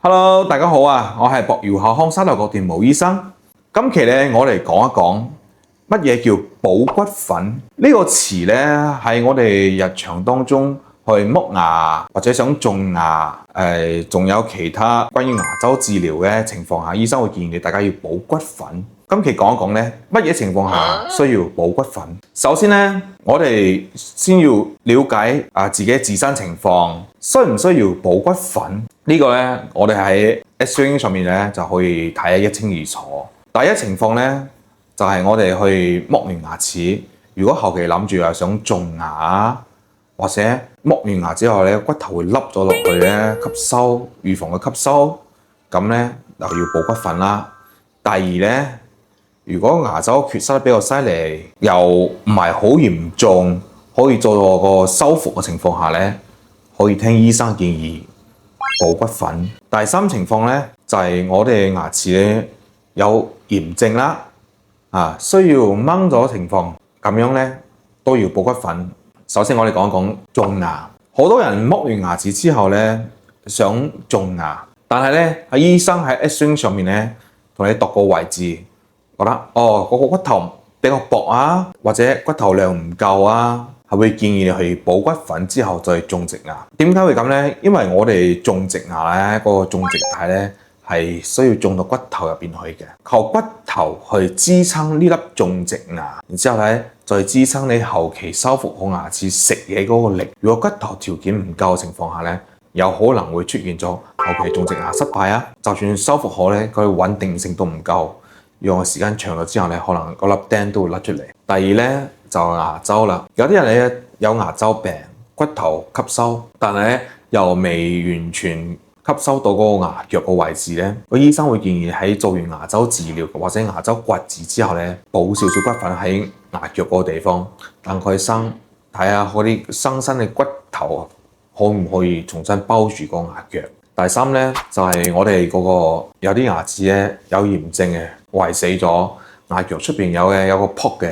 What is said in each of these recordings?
Hello，大家好啊！我係博遙後康沙頭角斷毛醫生。今期咧，我嚟講一講乜嘢叫補骨粉呢個詞咧，係我哋日常當中去剝牙或者想種牙，仲有其他關於牙周治療嘅情況下，醫生會建議你大家要補骨粉。今期講一講咧，乜嘢情況下需要補骨粉？首先咧，我哋先要了解自己自身情況，需唔需要補骨粉？呢個咧，我哋喺 X-ray 上面咧就可以睇得一清二楚。第一情況咧，就係我哋去剝完牙齒，如果後期諗住想種牙，或者剝完牙之後咧骨頭會凹咗落去咧，吸收預防嘅吸收，咁咧就要補骨粉啦。第二咧，如果牙周缺失得比較犀利，又唔係好嚴重，可以做個修復嘅情況下咧，可以聽醫生建議補骨粉。第三情況咧，就係我哋牙齒咧有炎症啦，需要掹咗情況，咁樣咧都要補骨粉。首先我哋講一講種牙，好多人剝完牙齒之後咧想種牙，但係咧喺醫生喺 X-ray 上面咧同你度個位置，覺得嗰個骨頭比較薄啊，或者骨頭量唔夠啊，係會建議你去補骨粉之後再種植牙。點解會咁呢？因為我哋種植牙咧，嗰個種植帶咧係需要種到骨頭入邊去嘅，靠骨頭去支撐呢粒種植牙，然之後咧再支撐你後期修復好牙齒食嘢嗰個力。如果骨頭條件唔夠嘅情況下咧，有可能會出現咗後期種植牙失敗啊！就算修復好咧，佢穩定性都唔夠。用嘅時間長咗之後咧，可能嗰粒釘都會甩出嚟。第二咧就牙周啦，有啲人咧有牙周病，骨頭吸收，但係咧又未完全吸收到嗰個牙腳個位置咧，個醫生會建議喺做完牙周治療或者牙周刮治之後咧，補少少骨粉喺牙腳嗰個地方，等佢睇下嗰啲新生嘅骨頭可唔可以重新包住個牙腳。第三咧就係我哋嗰個有啲牙齒咧有炎症嘅，壞死咗，牙腳出邊有個泡嘅，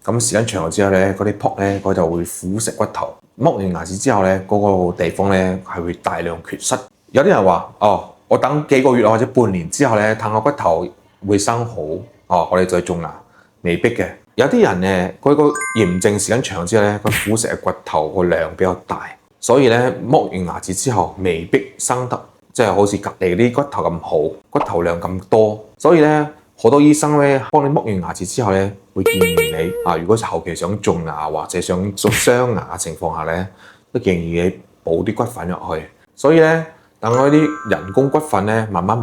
咁時間長咗之後咧，嗰啲泡咧佢就會腐蝕骨頭。剝完牙齒之後咧，嗰個地方咧係會大量缺失。有啲人話我等幾個月或者半年之後咧，等個骨頭會生好，我哋再種牙，未必嘅。有啲人咧，佢個炎症時間長之後咧，佢腐蝕嘅骨頭個量比較大。所以咧，剝完牙齒之後未必生得即係好似隔離啲骨頭咁好，骨頭量咁多。所以咧，好多醫生咧幫你剝完牙齒之後咧，會建議你如果後期想種牙或者想做鑲牙嘅情況下咧，都建議你補啲骨粉入去。所以咧，等嗰啲人工骨粉咧慢慢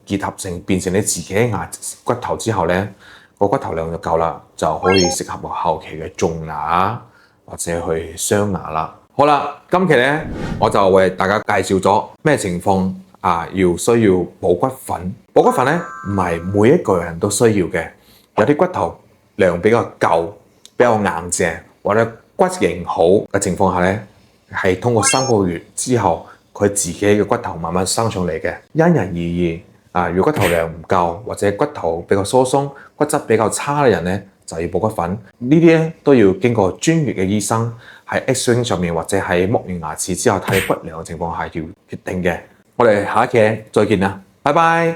結合成變成你自己嘅牙骨頭之後咧，個骨頭量就夠啦，就可以適合後期嘅種牙或者去鑲牙啦。好啦，今期咧我就為大家介紹咗咩情況要需要補骨粉。補骨粉咧唔係每一個人都需要嘅，有啲骨頭量比較夠、比較硬淨或者骨型好嘅情況下咧，係通過3個月之後，佢自己嘅骨頭慢慢生上嚟嘅，因人而異。如果骨頭量唔夠或者骨頭比較疏鬆、骨質比較差嘅人咧，就要補骨粉。呢啲咧都要經過專業嘅醫生喺 X-ray 上面或者喺剝完牙齒之後睇骨量嘅情況下要決定嘅。我哋下一期再見啦，拜拜。